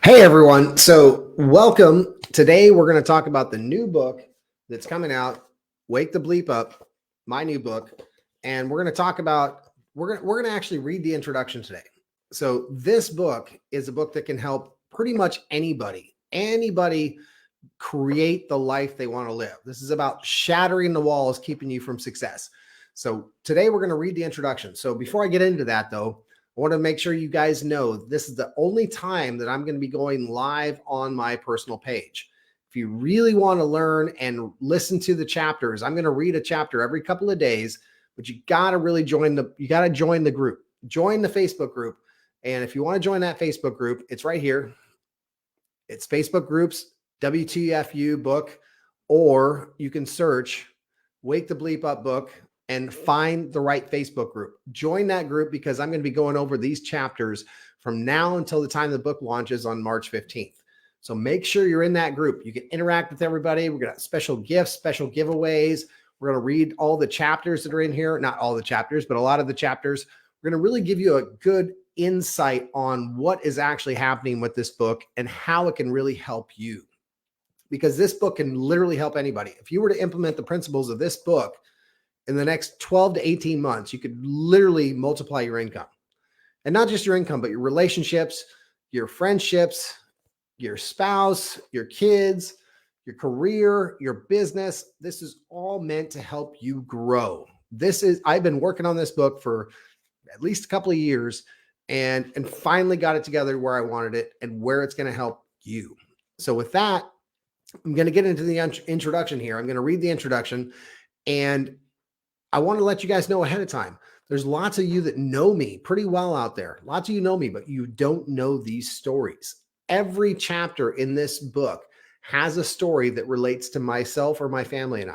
Hey everyone. So welcome. Today we're going to talk about the new book that's coming out, Wake the Bleep Up, my new book. And we're going to talk about, we're going to actually read the introduction today. So this book is a book that can help pretty much anybody create the life they want to live. This is about shattering the walls, keeping you from success. So today we're going to read the introduction. So before I get into that though, I want to make sure you guys know this is the only time that I'm going to be going live on my personal page. If you really want to learn and listen to the chapters, I'm going to read a chapter every couple of days, but you got to really join the group, join the Facebook group. And if you want to join that Facebook group, it's right here. It's Facebook groups, WTFU book, or you can search Wake the Bleep Up book and find the right Facebook group. Join that group because I'm going to be going over these chapters from now until the time the book launches on March 15th. So make sure you're in that group. You can interact with everybody. We're going to have special gifts, special giveaways. We're going to read all the chapters that are in here. Not all the chapters, but a lot of the chapters. We're going to really give you a good insight on what is actually happening with this book and how it can really help you. Because this book can literally help anybody. If you were to implement the principles of this book in the next 12 to 18 months, you could literally multiply your income. And not just your income, but your relationships, your friendships, your spouse, your kids, your career, your business. This is all meant to help you grow. I've been working on this book for at least a couple of years and finally got it together where I wanted it and where it's going to help you. So with that, I'm going to get into the introduction here. I'm going to read the introduction, and I want to let you guys know ahead of time. There's lots of you that know me pretty well out there. Lots of you know me, but you don't know these stories. Every chapter in this book has a story that relates to myself or my family and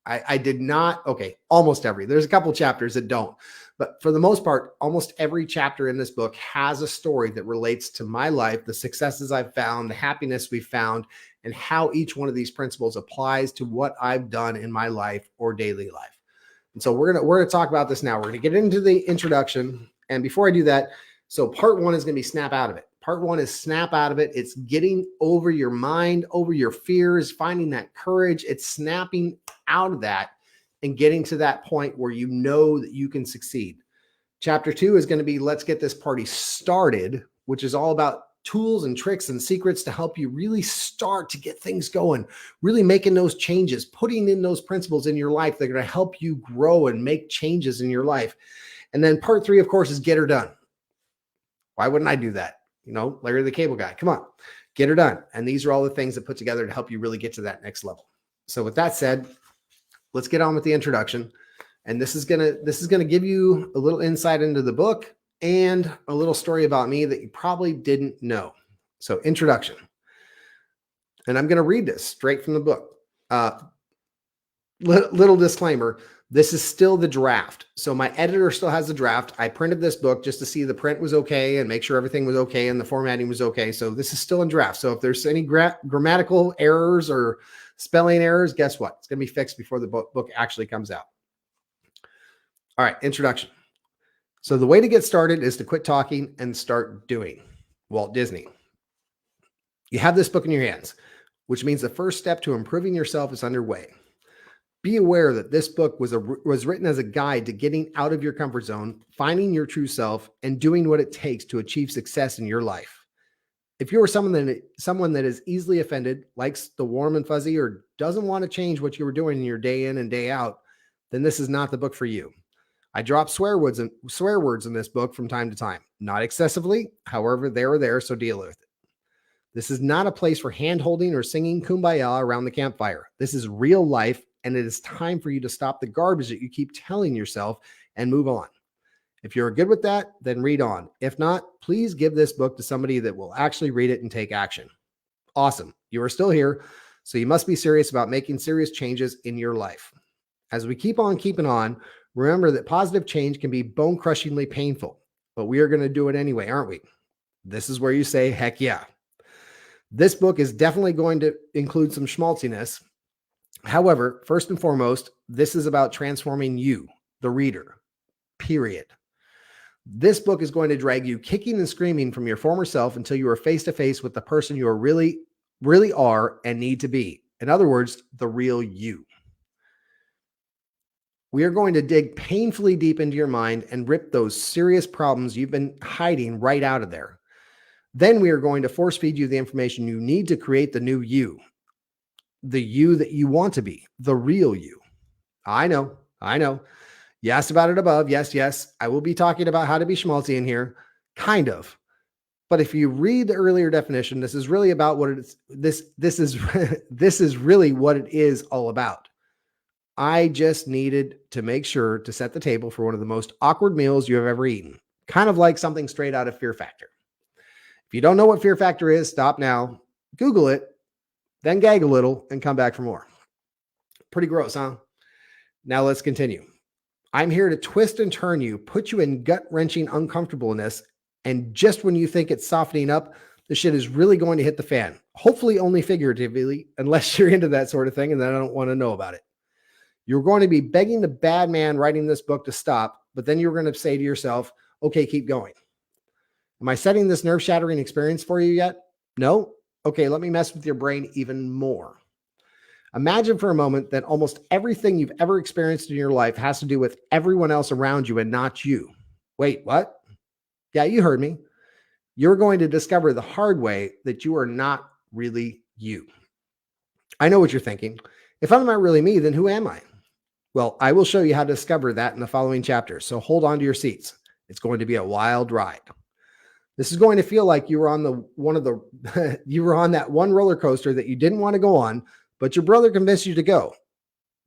I did not, almost every. There's a couple chapters that don't. But for the most part, almost every chapter in this book has a story that relates to my life, the successes I've found, the happiness we've found, and how each one of these principles applies to what I've done in my life or daily life. And so we're gonna talk about this now. We're gonna get into the introduction. And before I do that, so part one is gonna be snap out of it. Part one is snap out of it. It's getting over your mind, over your fears, finding that courage. It's snapping out of that and getting to that point where you know that you can succeed. Chapter two is going to be let's get this party started, which is all about tools and tricks and secrets to help you really start to get things going, really making those changes, putting in those principles in your life that are going to help you grow and make changes in your life. And then part three, of course, is get her done. Why wouldn't I do that? You know, Larry the Cable Guy, come on, get her done. And these are all the things that put together to help you really get to that next level. So with that said, let's get on with the introduction. And this is gonna give you a little insight into the book and a little story about me that you probably didn't know. So introduction. And I'm gonna read this straight from the book. Little disclaimer, this is still the draft. So my editor still has the draft. I printed this book just to see the print was okay and make sure everything was okay and the formatting was okay. So this is still in draft. So if there's any grammatical errors or spelling errors, guess what? It's going to be fixed before the book actually comes out. All right, introduction. So the way to get started is to quit talking and start doing. Walt Disney. You have this book in your hands, which means the first step to improving yourself is underway. Be aware that this book was written as a guide to getting out of your comfort zone, finding your true self, and doing what it takes to achieve success in your life. If you're someone that is easily offended, likes the warm and fuzzy, or doesn't want to change what you were doing in your day in and day out, then this is not the book for you. I drop swear words in this book from time to time, not excessively. However, they are there, so deal with it. This is not a place for hand-holding or singing kumbaya around the campfire. This is real life, and it is time for you to stop the garbage that you keep telling yourself and move on. If you're good with that, then read on. If not, please give this book to somebody that will actually read it and take action. Awesome. You are still here, so you must be serious about making serious changes in your life. As we keep on keeping on, remember that positive change can be bone-crushingly painful, but we are going to do it anyway, aren't we? This is where you say, heck yeah. This book is definitely going to include some schmaltziness. However, first and foremost, this is about transforming you, the reader, period. This book is going to drag you kicking and screaming from your former self until you are face to face with the person you are really are and need to be. In other words, the real you. We are going to dig painfully deep into your mind and rip those serious problems you've been hiding right out of there. Then we are going to force feed you the information you need to create the new you, the you that you want to be, the real you. I know. You asked about it above. Yes. I will be talking about how to be schmaltzy in here, kind of. But if you read the earlier definition, this is really about what it's. This is this is really what it is all about. I just needed to make sure to set the table for one of the most awkward meals you have ever eaten, kind of like something straight out of Fear Factor. If you don't know what Fear Factor is, stop now, Google it, then gag a little, and come back for more. Pretty gross, huh? Now let's continue. I'm here to twist and turn you, put you in gut-wrenching uncomfortableness, and just when you think it's softening up, the shit is really going to hit the fan. Hopefully only figuratively, unless you're into that sort of thing, and then I don't want to know about it. You're going to be begging the bad man writing this book to stop, but then you're going to say to yourself, okay, keep going. Am I setting this nerve-shattering experience for you yet? No? Okay, let me mess with your brain even more. Imagine for a moment that almost everything you've ever experienced in your life has to do with everyone else around you and not you. Wait, what? Yeah, you heard me. You're going to discover the hard way that you are not really you. I know what you're thinking. If I'm not really me, then who am I? Well, I will show you how to discover that in the following chapters, so hold on to your seats. It's going to be a wild ride. This is going to feel like you were on you were on that one roller coaster that you didn't want to go on, but your brother convinced you to go.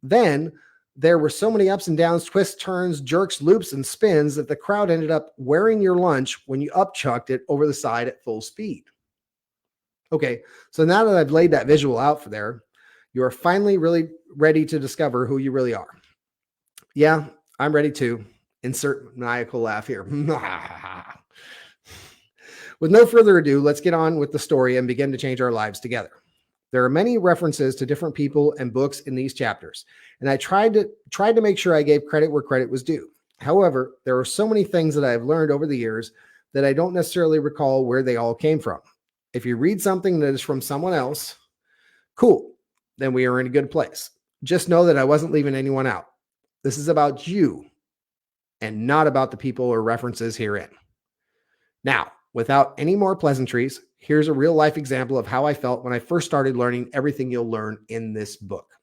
Then there were so many ups and downs, twists, turns, jerks, loops, and spins that the crowd ended up wearing your lunch when you upchucked it over the side at full speed. Okay, so now that I've laid that visual out for there, you are finally really ready to discover who you really are. Yeah, I'm ready to. Insert maniacal laugh here. With no further ado, let's get on with the story and begin to change our lives together. There are many references to different people and books in these chapters, and I tried to make sure I gave credit where credit was due. However, there are so many things that I have learned over the years that I don't necessarily recall where they all came from. If you read something that is from someone else, cool, then we are in a good place. Just know that I wasn't leaving anyone out. This is about you and not about the people or references herein. Now, without any more pleasantries, here's a real life example of how I felt when I first started learning everything you'll learn in this book.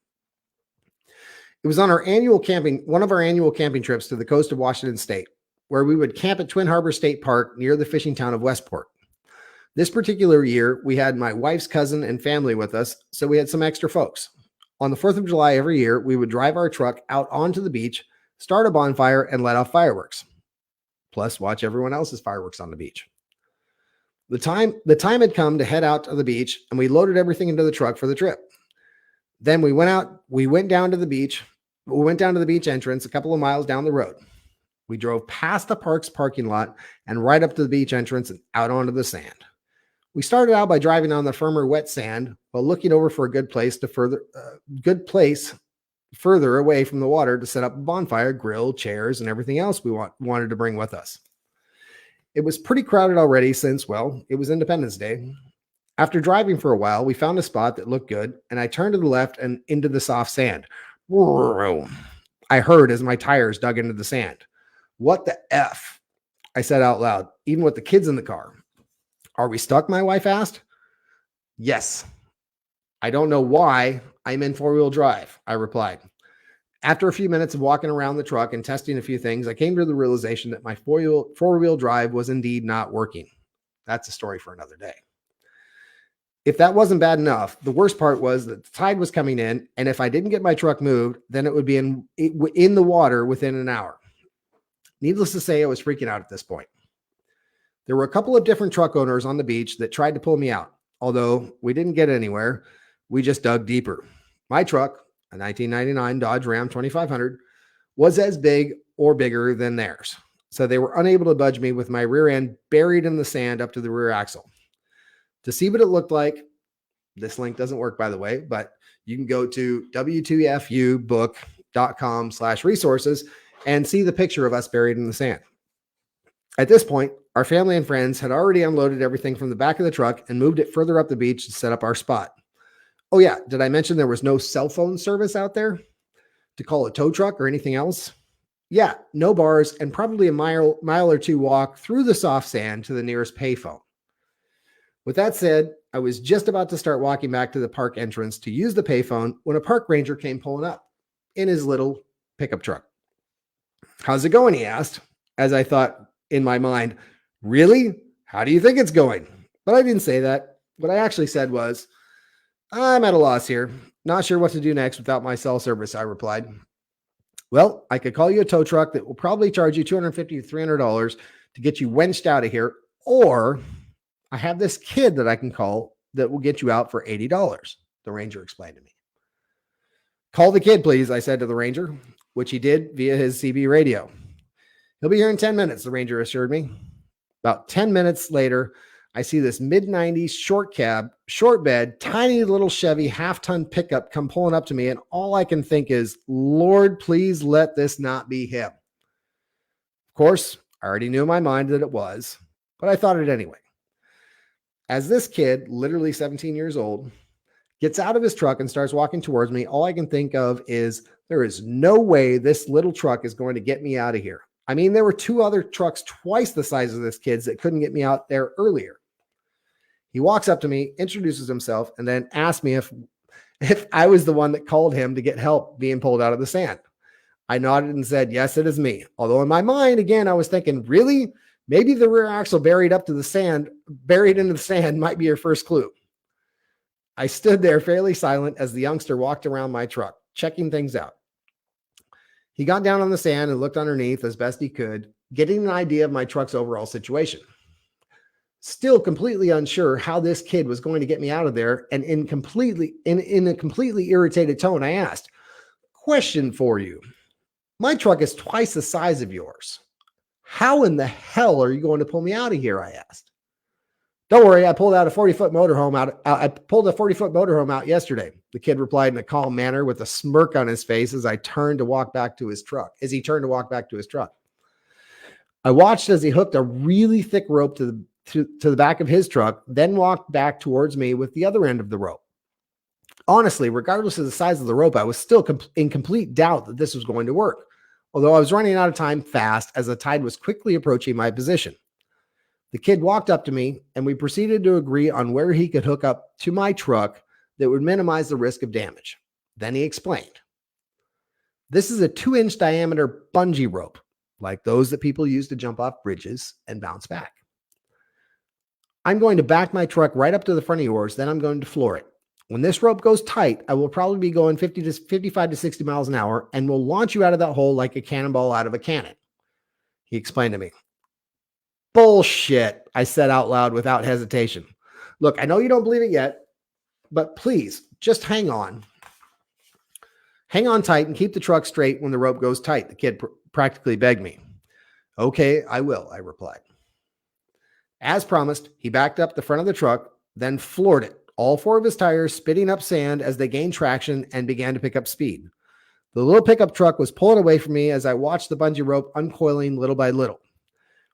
It was on one of our annual camping trips to the coast of Washington State, where we would camp at Twin Harbor State Park near the fishing town of Westport. This particular year, we had my wife's cousin and family with us, so we had some extra folks. On the 4th of July every year, we would drive our truck out onto the beach, start a bonfire, and let off fireworks. Plus, watch everyone else's fireworks on the beach. The time had come to head out to the beach, and we loaded everything into the truck for the trip. Then we went down to the beach entrance a couple of miles down the road. We drove past the park's parking lot and right up to the beach entrance and out onto the sand. We started out by driving on the firmer wet sand while looking over for a good place further away from the water to set up a bonfire, grill, chairs, and everything else we wanted to bring with us. It was pretty crowded already since, well, it was Independence Day. After driving for a while, we found a spot that looked good, and I turned to the left and into the soft sand. I heard as my tires dug into the sand. What the F? I said out loud, even with the kids in the car. Are we stuck? My wife asked. Yes. I don't know why I'm in four-wheel drive, I replied. After a few minutes of walking around the truck and testing a few things, I came to the realization that my four-wheel drive was indeed not working. That's a story for another day. If that wasn't bad enough, the worst part was that the tide was coming in, and if I didn't get my truck moved, then it would be in the water within an hour. Needless to say, I was freaking out at this point. There were a couple of different truck owners on the beach that tried to pull me out. Although we didn't get anywhere, we just dug deeper. My truck, a 1999 Dodge Ram 2500, was as big or bigger than theirs. So they were unable to budge me with my rear end buried in the sand up to the rear axle. To see what it looked like, this link doesn't work, by the way, but you can go to w2fubook.com/resources and see the picture of us buried in the sand. At this point, our family and friends had already unloaded everything from the back of the truck and moved it further up the beach to set up our spot. Oh, yeah. Did I mention there was no cell phone service out there to call a tow truck or anything else? Yeah, no bars and probably a mile or two walk through the soft sand to the nearest payphone. With that said, I was just about to start walking back to the park entrance to use the payphone when a park ranger came pulling up in his little pickup truck. How's it going? He asked, as I thought in my mind, really? How do you think it's going? But I didn't say that. What I actually said was, I'm at a loss here. Not sure what to do next without my cell service, I replied. Well, I could call you a tow truck that will probably charge you $250 to $300 to get you wenched out of here, or I have this kid that I can call that will get you out for $80, the ranger explained to me. Call the kid, please, I said to the ranger, which he did via his CB radio. He'll be here in 10 minutes, the ranger assured me. About 10 minutes later, I see this mid-90s short cab, short bed, tiny little Chevy half-ton pickup come pulling up to me, and all I can think is, Lord, please let this not be him. Of course, I already knew in my mind that it was, but I thought it anyway. As this kid, literally 17 years old, gets out of his truck and starts walking towards me, all I can think of is, there is no way this little truck is going to get me out of here. I mean, there were two other trucks twice the size of this kid's that couldn't get me out there earlier. He walks up to me, introduces himself, and then asks me if I was the one that called him to get help being pulled out of the sand. I nodded and said, yes, it is me. Although in my mind, again, I was thinking, really? Maybe the rear axle buried into the sand might be your first clue. I stood there fairly silent as the youngster walked around my truck, checking things out. He got down on the sand and looked underneath as best he could, getting an idea of my truck's overall situation. Still completely unsure how this kid was going to get me out of there, and in a completely irritated tone, I asked, question for you. My truck is twice the size of yours. How in the hell are you going to pull me out of here? I asked. Don't worry, I pulled a 40-foot motorhome out yesterday. The kid replied in a calm manner with a smirk on his face as he turned to walk back to his truck. I watched as he hooked a really thick rope to the back of his truck, then walked back towards me with the other end of the rope. Honestly, regardless of the size of the rope, I was still in complete doubt that this was going to work, although I was running out of time fast as the tide was quickly approaching my position. The kid walked up to me, and we proceeded to agree on where he could hook up to my truck that would minimize the risk of damage. Then he explained, this is a 2-inch diameter bungee rope, like those that people use to jump off bridges and bounce back. I'm going to back my truck right up to the front of yours, then I'm going to floor it. When this rope goes tight, I will probably be going 55 to 60 miles an hour and will launch you out of that hole like a cannonball out of a cannon. He explained to me. Bullshit, I said out loud without hesitation. Look, I know you don't believe it yet, but please just hang on. Hang on tight and keep the truck straight when the rope goes tight, the kid practically begged me. Okay, I will, I replied. As promised, he backed up the front of the truck, then floored it, all 4 of his tires spitting up sand as they gained traction and began to pick up speed. The little pickup truck was pulling away from me as I watched the bungee rope uncoiling little by little.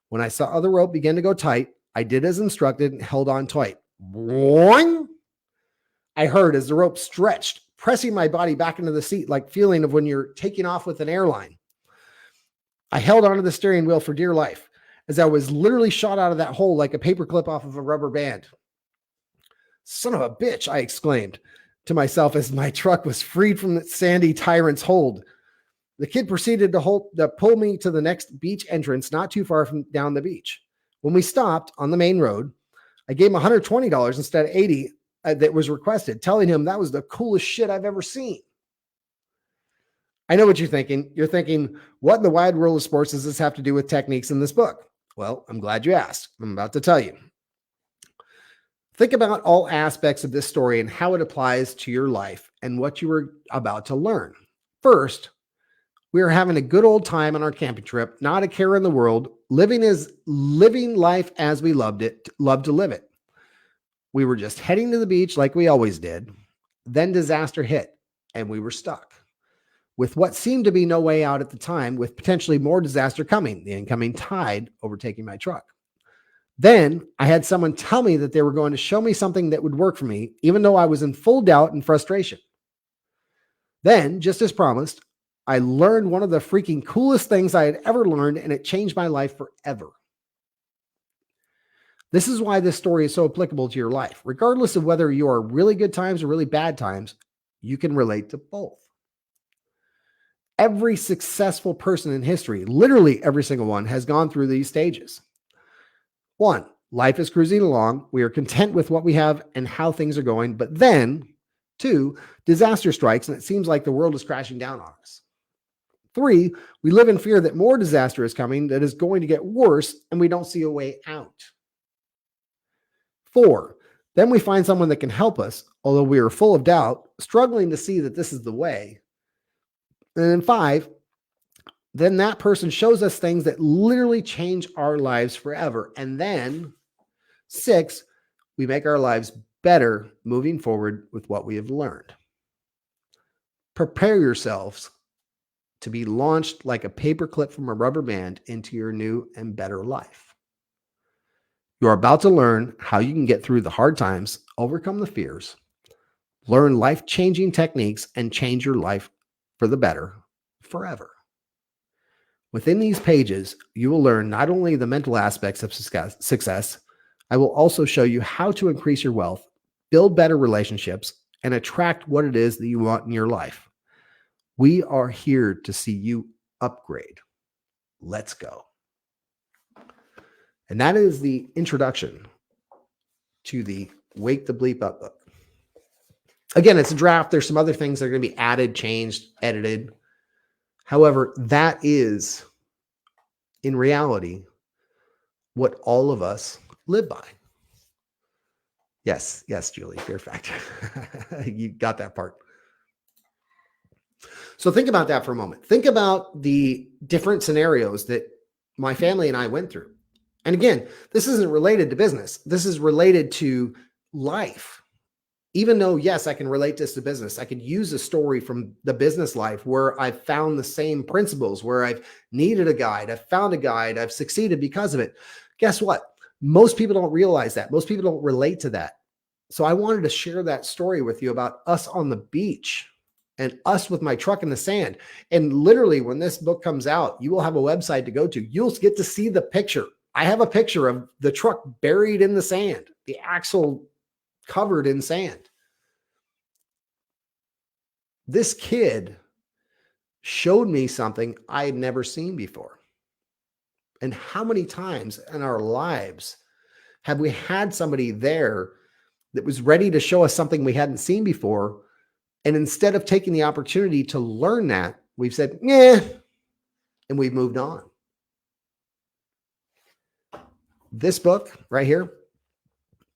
When I saw the rope begin to go tight, I did as instructed and held on tight. Boing! I heard as the rope stretched, pressing my body back into the seat like feeling of when you're taking off with an airline. I held onto the steering wheel for dear life as I was literally shot out of that hole like a paperclip off of a rubber band. Son of a bitch, I exclaimed to myself as my truck was freed from the sandy tyrant's hold. The kid proceeded to pull me to the next beach entrance not too far from down the beach. When we stopped on the main road, I gave him $120 instead of $80 that was requested, telling him that was the coolest shit I've ever seen. I know what you're thinking. You're thinking, what in the wide world of sports does this have to do with techniques in this book? Well, I'm glad you asked. I'm about to tell you. Think about all aspects of this story and how it applies to your life and what you were about to learn. First, we are having a good old time on our camping trip, not a care in the world, living life as we loved to live it. We were just heading to the beach like we always did. Then disaster hit and we were stuck. with what seemed to be no way out at the time, with potentially more disaster coming, the incoming tide overtaking my truck. Then I had someone tell me that they were going to show me something that would work for me, even though I was in full doubt and frustration. Then, just as promised, I learned one of the freaking coolest things I had ever learned, and it changed my life forever. This is why this story is so applicable to your life. Regardless of whether you are really good times or really bad times, you can relate to both. Every successful person in history, literally every single one, has gone through these stages. 1, life is cruising along. We are content with what we have and how things are going. But then, 2, disaster strikes and it seems like the world is crashing down on us. 3, we live in fear that more disaster is coming, that is going to get worse, and we don't see a way out. 4, then we find someone that can help us, although we are full of doubt, struggling to see that this is the way. And then 5, then that person shows us things that literally change our lives forever. And then 6, we make our lives better moving forward with what we have learned. Prepare yourselves to be launched like a paperclip from a rubber band into your new and better life. You're about to learn how you can get through the hard times, overcome the fears, learn life-changing techniques, and change your life for the better forever. Within these pages, you will learn not only the mental aspects of success, I will also show you how to increase your wealth, build better relationships, and attract what it is that you want in your life. We are here to see you upgrade. Let's go. And that is the introduction to the Wake the Bleep Up book. Again, it's a draft. There's some other things that are going to be added, changed, edited. However, that is, in reality, what all of us live by. Yes, Julie, fear factor. You got that part. So think about that for a moment. Think about the different scenarios that my family and I went through. And again, this isn't related to business. This is related to life. Even though, yes, I can relate this to business, I could use a story from the business life where I've found the same principles, where I've needed a guide, I've found a guide, I've succeeded because of it. Guess what? Most people don't realize that. Most people don't relate to that. So I wanted to share that story with you about us on the beach and us with my truck in the sand. And literally, when this book comes out, you will have a website to go to. You'll get to see the picture. I have a picture of the truck buried in the sand, the axle covered in sand. This kid showed me something I had never seen before. And how many times in our lives have we had somebody there that was ready to show us something we hadn't seen before? And instead of taking the opportunity to learn that, we've said, yeah, and we've moved on. This book right here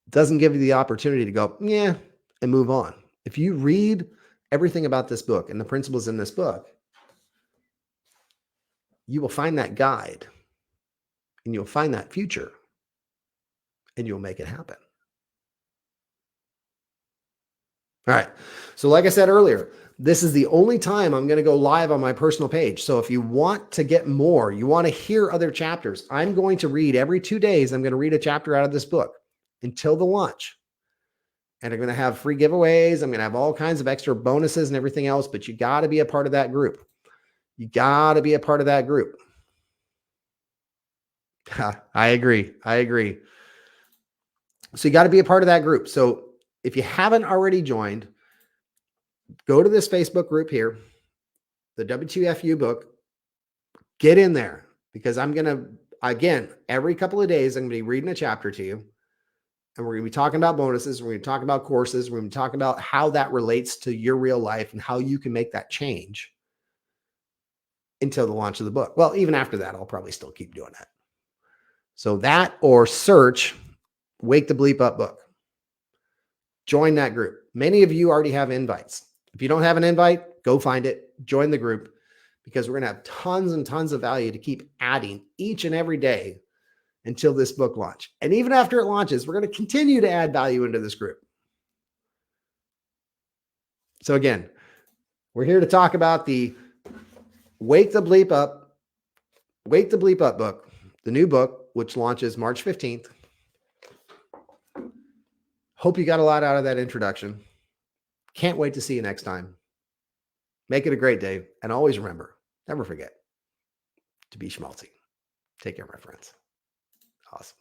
doesn't give you the opportunity to go, yeah, and move on. If you read everything about this book and the principles in this book, you will find that guide and you'll find that future and you'll make it happen. All right. So like I said earlier, this is the only time I'm going to go live on my personal page. So if you want to get more, you want to hear other chapters, I'm going to read every 2 days. I'm going to read a chapter out of this book until the launch. And I'm going to have free giveaways. I'm going to have all kinds of extra bonuses and everything else, but you got to be a part of that group. You got to be a part of that group. I agree. So you got to be a part of that group. So if you haven't already joined, go to this Facebook group here, the W2FU book, get in there because I'm going to, again, every couple of days, I'm going to be reading a chapter to you. And we're going to be talking about bonuses. We're going to talk about courses. We're going to talk about how that relates to your real life and how you can make that change until the launch of the book. Well, even after that, I'll probably still keep doing that. So that or search Wake the Bleep Up book. Join that group. Many of you already have invites. If you don't have an invite, go find it. Join the group because we're going to have tons and tons of value to keep adding each and every day until this book launch. And even after it launches, we're going to continue to add value into this group. So again, we're here to talk about the Wake the Bleep Up. Wake the Bleep Up book, the new book, which launches March 15th. Hope you got a lot out of that introduction. Can't wait to see you next time. Make it a great day. And always remember, never forget to be schmaltzy. Take care, my friends. Awesome.